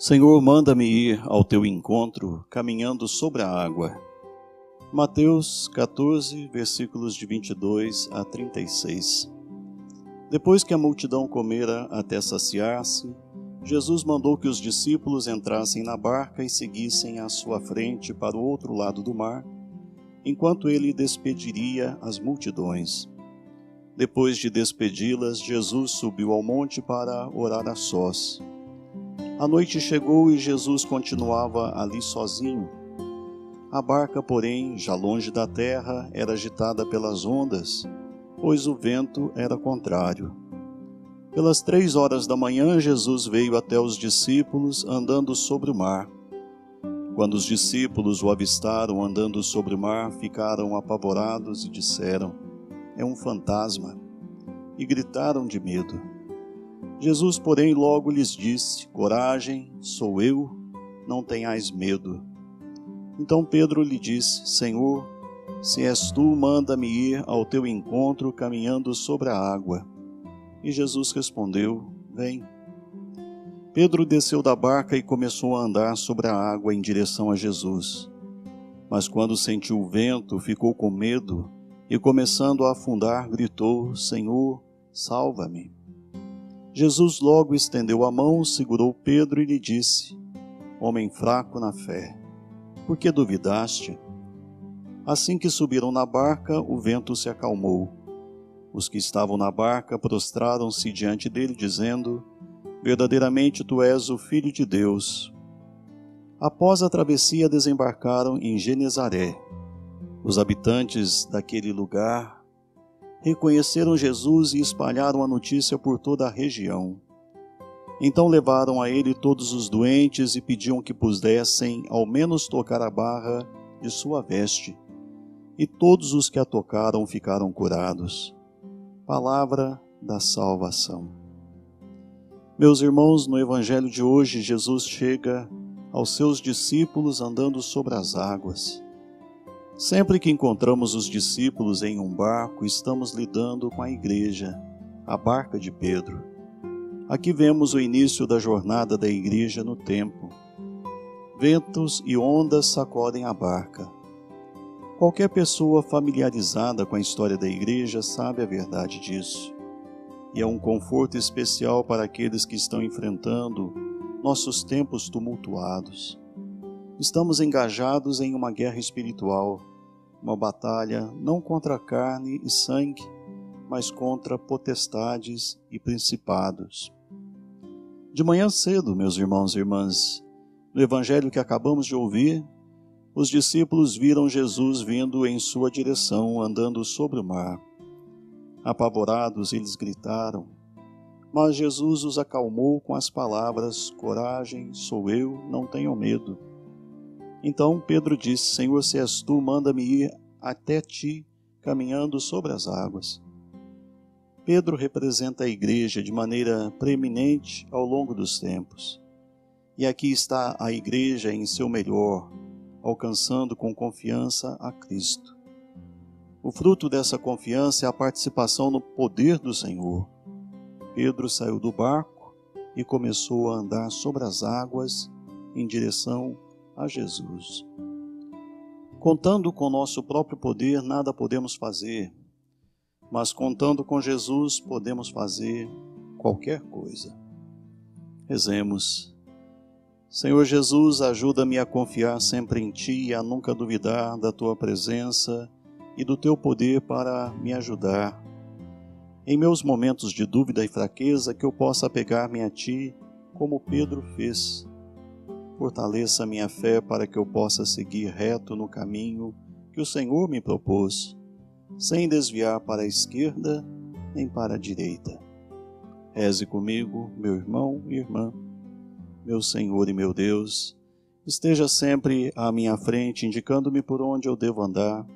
Senhor, manda-me ir ao teu encontro, caminhando sobre a água. Mateus 14, versículos de 22 a 36. Depois que a multidão comera até saciar-se, Jesus mandou que os discípulos entrassem na barca e seguissem à sua frente para o outro lado do mar, enquanto ele despediria as multidões. Depois de despedi-las, Jesus subiu ao monte para orar a sós. A noite chegou e Jesus continuava ali sozinho. A barca, porém, já longe da terra, era agitada pelas ondas, pois o vento era contrário. Pelas 3 horas da manhã, Jesus veio até os discípulos andando sobre o mar. Quando os discípulos o avistaram andando sobre o mar, ficaram apavorados e disseram: "É um fantasma", e gritaram de medo. Jesus, porém, logo lhes disse: "Coragem, sou eu, não tenhais medo." Então Pedro lhe disse: "Senhor, se és tu, manda-me ir ao teu encontro caminhando sobre a água." E Jesus respondeu: "Vem." Pedro desceu da barca e começou a andar sobre a água em direção a Jesus. Mas quando sentiu o vento, ficou com medo e, começando a afundar, gritou: "Senhor, salva-me." Jesus logo estendeu a mão, segurou Pedro e lhe disse: "Homem fraco na fé, por que duvidaste?" Assim que subiram na barca, o vento se acalmou. Os que estavam na barca prostraram-se diante dele, dizendo: "Verdadeiramente tu és o Filho de Deus." Após a travessia, desembarcaram em Genesaré. Os habitantes daquele lugar reconheceram Jesus e espalharam a notícia por toda a região. Então levaram a ele todos os doentes e pediam que pudessem ao menos tocar a barra de sua veste. E todos os que a tocaram ficaram curados. Palavra da salvação. Meus irmãos, no Evangelho de hoje, Jesus chega aos seus discípulos andando sobre as águas. Sempre que encontramos os discípulos em um barco, estamos lidando com a igreja, a barca de Pedro. Aqui vemos o início da jornada da igreja no tempo. Ventos e ondas sacodem a barca. Qualquer pessoa familiarizada com a história da igreja sabe a verdade disso. E é um conforto especial para aqueles que estão enfrentando nossos tempos tumultuados. Estamos engajados em uma guerra espiritual, uma batalha não contra carne e sangue, mas contra potestades e principados. De manhã cedo, meus irmãos e irmãs, no evangelho que acabamos de ouvir, os discípulos viram Jesus vindo em sua direção, andando sobre o mar. Apavorados, eles gritaram, mas Jesus os acalmou com as palavras: "Coragem, sou eu, não tenham medo." Então Pedro disse: "Senhor, se és tu, manda-me ir até ti, caminhando sobre as águas." Pedro representa a igreja de maneira preeminente ao longo dos tempos. E aqui está a igreja em seu melhor, alcançando com confiança a Cristo. O fruto dessa confiança é a participação no poder do Senhor. Pedro saiu do barco e começou a andar sobre as águas em direção a Jesus. Contando com nosso próprio poder, nada podemos fazer, mas contando com Jesus, podemos fazer qualquer coisa. Rezemos. Senhor Jesus, ajuda-me a confiar sempre em Ti e a nunca duvidar da Tua presença e do Teu poder para me ajudar. Em meus momentos de dúvida e fraqueza, que eu possa apegar-me a Ti, como Pedro fez. Fortaleça minha fé para que eu possa seguir reto no caminho que o Senhor me propôs, sem desviar para a esquerda nem para a direita. Reze comigo, meu irmão e irmã. Meu Senhor e meu Deus, esteja sempre à minha frente, indicando-me por onde eu devo andar.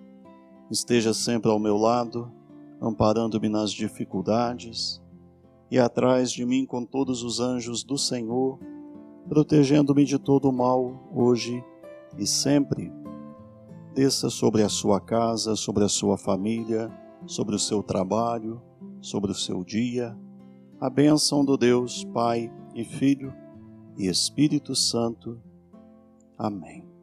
Esteja sempre ao meu lado, amparando-me nas dificuldades, e atrás de mim com todos os anjos do Senhor, protegendo-me de todo o mal, hoje e sempre. Desça sobre a sua casa, sobre a sua família, sobre o seu trabalho, sobre o seu dia, a bênção do Deus Pai e Filho e Espírito Santo. Amém.